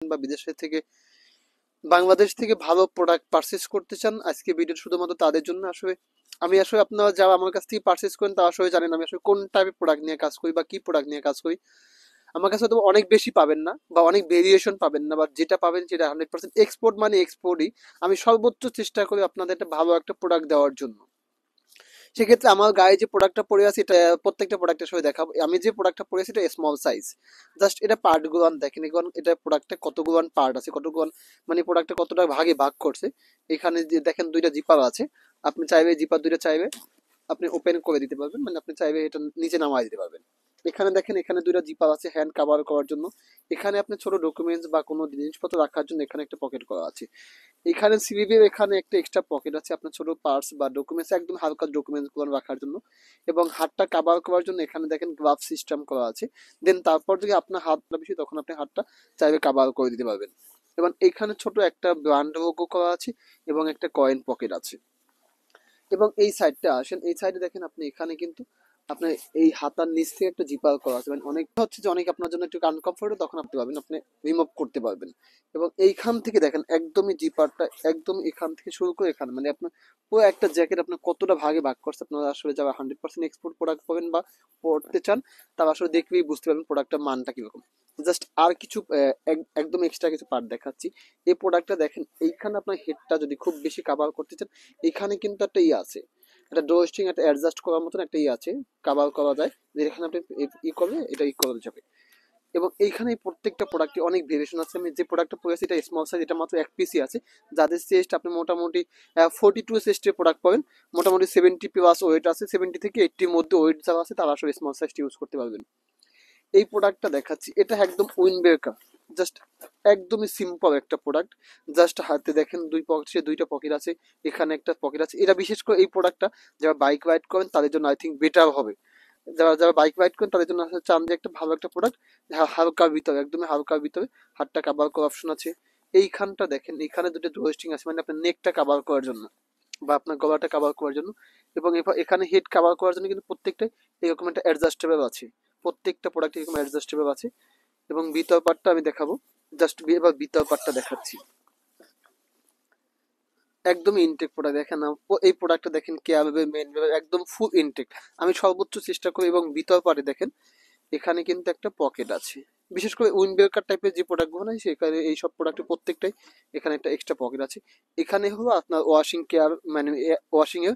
বা বিদেশের থেকে বাংলাদেশ থেকে ভালো প্রোডাক্ট পারচেস করতে চান, আজকে ভিডিও শুধুমাত্র তাদের জন্য। আমি আপনারা যারা আমার কাছ থেকে পারচেস করেন তারা আসলে জানেন আমি আসলে কোন টাইপের প্রোডাক্ট নিয়ে কাজ করি বা কি প্রোডাক্ট নিয়ে কাজ করি। আমার কাছে হয়তো অনেক বেশি পাবেন না বা অনেক ভেরিয়েশন পাবেন না, বা যেটা পাবেন সেটা 100% এক্সপোর্ট, মানে এক্সপোর্টই। আমি সর্বোচ্চ চেষ্টা করি আপনাদের একটা ভালো একটা প্রোডাক্ট দেওয়ার জন্য। সেক্ষেত্রে আমার গায়ে যে প্রোডাক্টটা পরে আছে এটা প্রত্যেকটা প্রোডাক্টের সঙ্গে দেখাবো। আমি যে প্রোডাক্টটা পরে আছি এটা স্মল সাইজ। জাস্ট এটা পার্টগুলো দেখেন, এখন এটা প্রোডাক্টে কতগুলো পার্ট আছে, কতগুলো মানে প্রোডাক্টটা কতটা ভাগে ভাগ করছে। এখানে যে দেখেন দুইটা জিপার আছে, আপনি চাইবে জিপার দুইটা চাইবে আপনি ওপেন করে দিতে পারবেন, মানে আপনি চাইবে এটা নিচে নামাই দিতে পারবেন। এখানে দেখেন এখানে দুইটা জিপার আছে হ্যান্ড কভার করার জন্য। এখানে আপনি ছোট ডকুমেন্টস বা কোনো জিনিসপত্র রাখার জন্য এখানে একটা পকেট করা আছে। এখানে সিভিভির এখানে একটা এক্সট্রা পকেট আছে আপনার ছোট পার্টস বা ডকুমেন্টস, একদম হালকা ডকুমেন্টস গুলো রাখার জন্য। এবং হাতটা কাভার করার জন্য এখানে দেখেন গ্লাভ সিস্টেম করা আছে। দেন তারপর যদি আপনার হাতটা বেশি তখন আপনি হাতটা চাইবে কাভার করে দিতে পারবেন। এবং এখানে ছোট একটা ব্র্যান্ড লোগো করা আছে এবং একটা কয়েন পকেট আছে। এবং এই সাইডটা আসেন, এই সাইডে দেখেন আপনি এখানে কিন্তু আপনার এই হাতার নিচ থেকে একটা জিপার করা আছে, মানে অনেক হচ্ছে যে অনেক আপনার জন্য একটু আনকমফোর্টেবল, তখন আপনি পাবেন আপনি রিমুভ করতে পারবেন। এবং এইখান থেকে দেখেন একদমই জিপারটা একদম এখান থেকে শুরু করে এখানে, মানে আপনার পুরো একটা জ্যাকেট আপনার কতটা ভাগে ভাগ করছে। আপনারা আসলে যারা 100% এক্সপোর্ট প্রোডাক্ট পাবেন বা পড়তে চান তারা আসলে দেখলেই বুঝতে পারবেন প্রোডাক্টটার মানটা কিরকম। জাস্ট আর কিছু একদম এক্সট্রা কিছু পার্ট দেখাচ্ছি। এই প্রোডাক্টটা দেখেন এইখানে আপনার হেডটা যদি খুব বেশি কাভার করতে চান, এখানে কিন্তু একটা ইয়ে আছে, একটা ড্রোস্টিং একটা অ্যাডজাস্ট করার মতন একটা ইয়ে আছে, কাভার করা যায়, যেখানে আপনি ই করলে এটা ই করা যাবে। এবং এইখানে প্রত্যেকটা প্রোডাক্টে অনেক ভেরিয়েশন আছে। আমি যে প্রোডাক্টটা পড়েছি এটা স্মল সাইজ, এটা মাত্র এক পিসই আছে। যাদের চেস্ট আপনি মোটামুটি 42 চেস্টের প্রোডাক্ট পাবেন, মোটামুটি 70+ ওয়েট আছে, 70 থেকে 80-র মধ্যে ওয়েট যারা আছে তারা আসলে স্মল সাইজটা ইউজ করতে পারবেন। এই প্রোডাক্টটা দেখাচ্ছি, এটা একদম উইন্ডব্রেকার, জাস্ট একদমই সিম্পল একটা প্রোডাক্ট। জাস্ট হাতে দেখেন দুই পকেটে দুইটা পকেট আছে, এখানে একটা পকেট আছে। এটা বিশেষ করে এই প্রোডাক্টটা যারা বাইক রাইড করেন তাদের জন্য আই থিঙ্ক বেটার হবে। যারা যারা বাইক রাইড করেন তাদের জন্য আসলে চান যে একটা ভালো একটা প্রোডাক্ট, হালকার ভিতরে, একদমই হালকার ভিতরে। হাতটা কাভার করার অপশন আছে। এইখানটা দেখেন এখানে দুটো ড্রোস্টিং আছে, মানে আপনার নেকটা কাভার করার জন্য বা আপনার গলাটা কাভার করার জন্য। এবং এখানে হেড কাভার করার জন্য কিন্তু প্রত্যেকটাই এরকম একটা অ্যাডজাস্টেবল আছে। প্রত্যেকটা প্রোডাক্ট এরকম অ্যাডজাস্টেবল আছে। এবং ভিতর পার্টটা আমি দেখাবো, জাস্ট এবার ভিতর পার্টটা দেখাচ্ছি। একদমই ইনটেক প্রোডাক্ট দেখেন এই প্রোডাক্টটা দেখেন কেয়ারবে মেন একদম ফুল ইনটেক। আমি সর্বোচ্চ চেষ্টা করি। এবং ভিতর পার্টে দেখেন এখানে কিন্তু একটা পকেট আছে। বিশেষ করে উইন্ডব্রেকার টাইপের যে প্রোডাক্টগুলো হয় সেখানে এই সব প্রোডাক্টের প্রত্যেকটাই এখানে একটা এক্সট্রা পকেট আছে। এখানে হলো আপনার ওয়াশিং কেয়ার, মানে ওয়াশিং এর